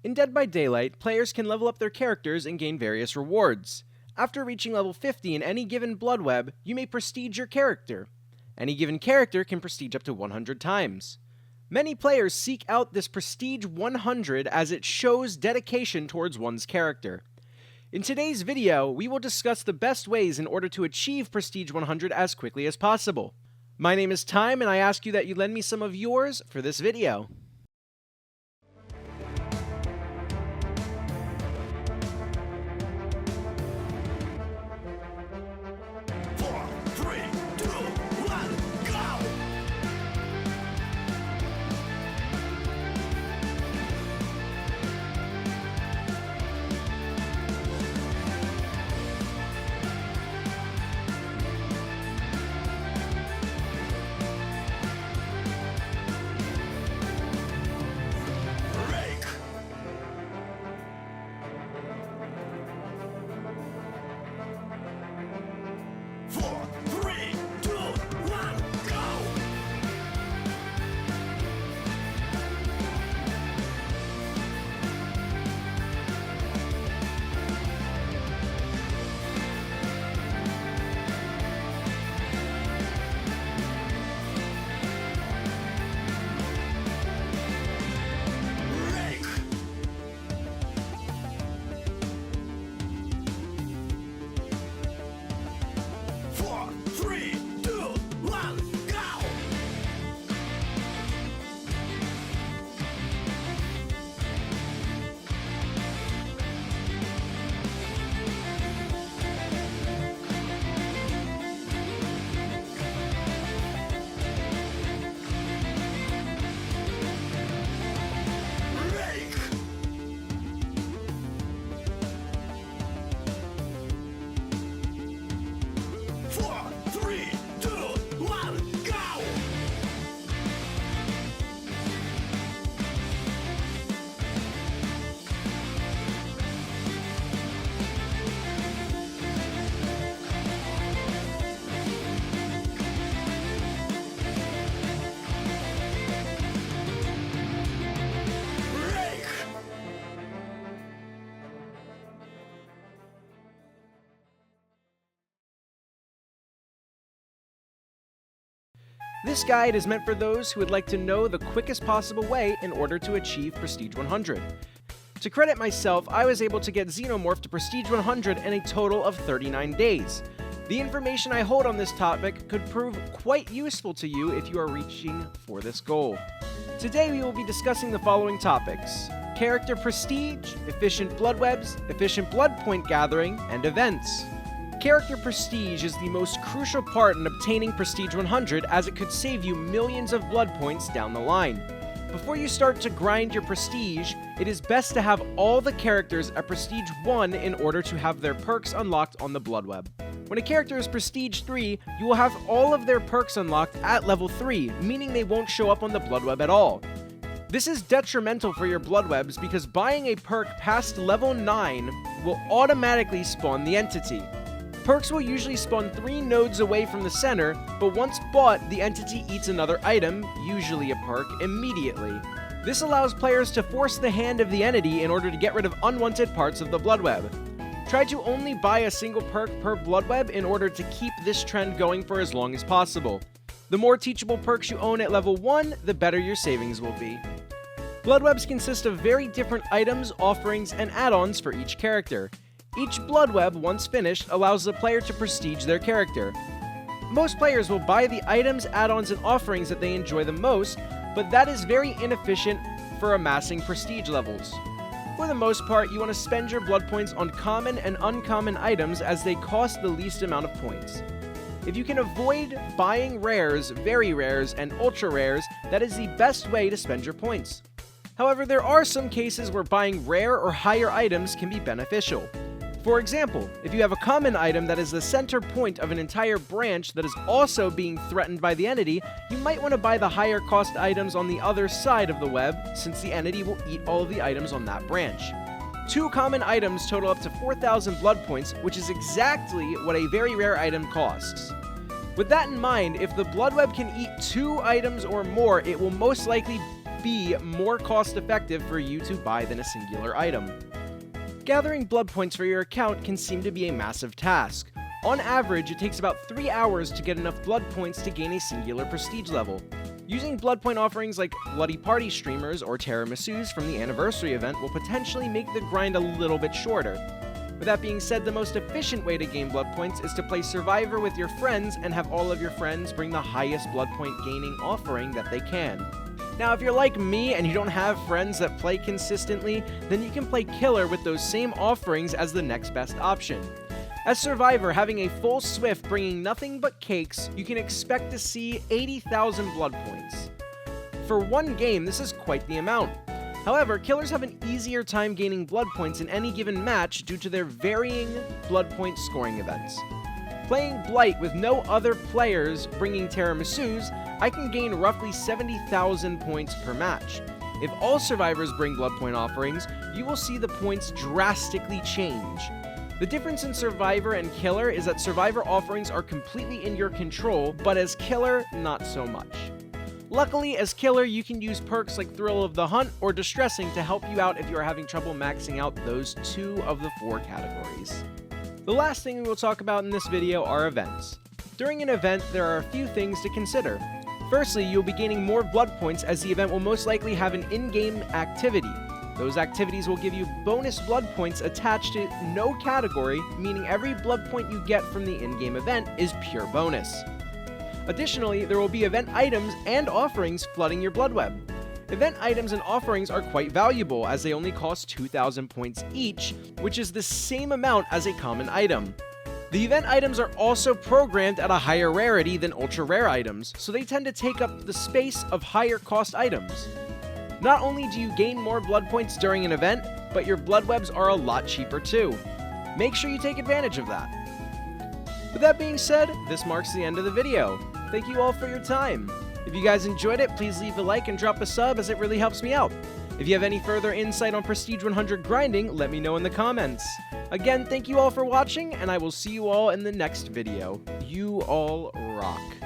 In Dead by Daylight, players can level up their characters and gain various rewards. After reaching level 50 in any given Bloodweb, you may prestige your character. Any given character can prestige up to 100 times. Many players seek out this prestige 100 as it shows dedication towards one's character. In today's video, we will discuss the best ways in order to achieve prestige 100 as quickly as possible. My name is Time, and I ask you that you lend me some of yours for this video. This guide is meant for those who would like to know the quickest possible way in order to achieve Prestige 100. To credit myself, I was able to get Xenomorph to Prestige 100 in a total of 39 days. The information I hold on this topic could prove quite useful to you if you are reaching for this goal. Today we will be discussing the following topics: character prestige, efficient Bloodwebs, efficient Bloodpoint gathering, and events. Character prestige is the most crucial part in obtaining Prestige 100 as it could save you millions of blood points down the line. Before you start to grind your prestige, it is best to have all the characters at Prestige 1 in order to have their perks unlocked on the Bloodweb. When a character is Prestige 3, you will have all of their perks unlocked at level 3, meaning they won't show up on the Bloodweb at all. This is detrimental for your Bloodwebs because buying a perk past level 9 will automatically spawn the entity. Perks will usually spawn 3 nodes away from the center, but once bought, the entity eats another item, usually a perk, immediately. This allows players to force the hand of the entity in order to get rid of unwanted parts of the Bloodweb. Try to only buy a single perk per Bloodweb in order to keep this trend going for as long as possible. The more teachable perks you own at level 1, the better your savings will be. Bloodwebs consist of very different items, offerings, and add-ons for each character. Each Bloodweb, once finished, allows the player to prestige their character. Most players will buy the items, add-ons, and offerings that they enjoy the most, but that is very inefficient for amassing prestige levels. For the most part, you want to spend your blood points on common and uncommon items as they cost the least amount of points. If you can avoid buying rares, very rares, and ultra rares, that is the best way to spend your points. However, there are some cases where buying rare or higher items can be beneficial. For example, if you have a common item that is the center point of an entire branch that is also being threatened by the entity, you might want to buy the higher cost items on the other side of the web, since the entity will eat all of the items on that branch. 2 common items total up to 4,000 blood points, which is exactly what a very rare item costs. With that in mind, if the Bloodweb can eat 2 items or more, it will most likely be more cost effective for you to buy than a singular item. Gathering blood points for your account can seem to be a massive task. On average, it takes about 3 hours to get enough blood points to gain a singular prestige level. Using blood point offerings like Bloody Party streamers or tiramisu's from the anniversary event will potentially make the grind a little bit shorter. With that being said, the most efficient way to gain blood points is to play Survivor with your friends and have all of your friends bring the highest blood point gaining offering that they can. Now, if you're like me and you don't have friends that play consistently, then you can play Killer with those same offerings as the next best option. As Survivor, having a full Swift bringing nothing but cakes, you can expect to see 80,000 blood points. For one game, this is quite the amount. However, Killers have an easier time gaining blood points in any given match due to their varying blood point scoring events. Playing Blight with no other players bringing tiramisu's, I can gain roughly 70,000 points per match. If all survivors bring blood point offerings, you will see the points drastically change. The difference in Survivor and Killer is that Survivor offerings are completely in your control, but as Killer, not so much. Luckily, as Killer, you can use perks like Thrill of the Hunt or Distressing to help you out if you are having trouble maxing out those 2 of the 4 categories. The last thing we will talk about in this video are events. During an event, there are a few things to consider. Firstly, you'll be gaining more blood points as the event will most likely have an in-game activity. Those activities will give you bonus blood points attached to no category, meaning every blood point you get from the in-game event is pure bonus. Additionally, there will be event items and offerings flooding your Bloodweb. Event items and offerings are quite valuable as they only cost 2,000 points each, which is the same amount as a common item. The event items are also programmed at a higher rarity than ultra rare items, so they tend to take up the space of higher cost items. Not only do you gain more blood points during an event, but your Bloodwebs are a lot cheaper too. Make sure you take advantage of that. With that being said, this marks the end of the video. Thank you all for your time. If you guys enjoyed it, please leave a like and drop a sub as it really helps me out. If you have any further insight on Prestige 100 grinding, let me know in the comments. Again, thank you all for watching, and I will see you all in the next video. You all rock.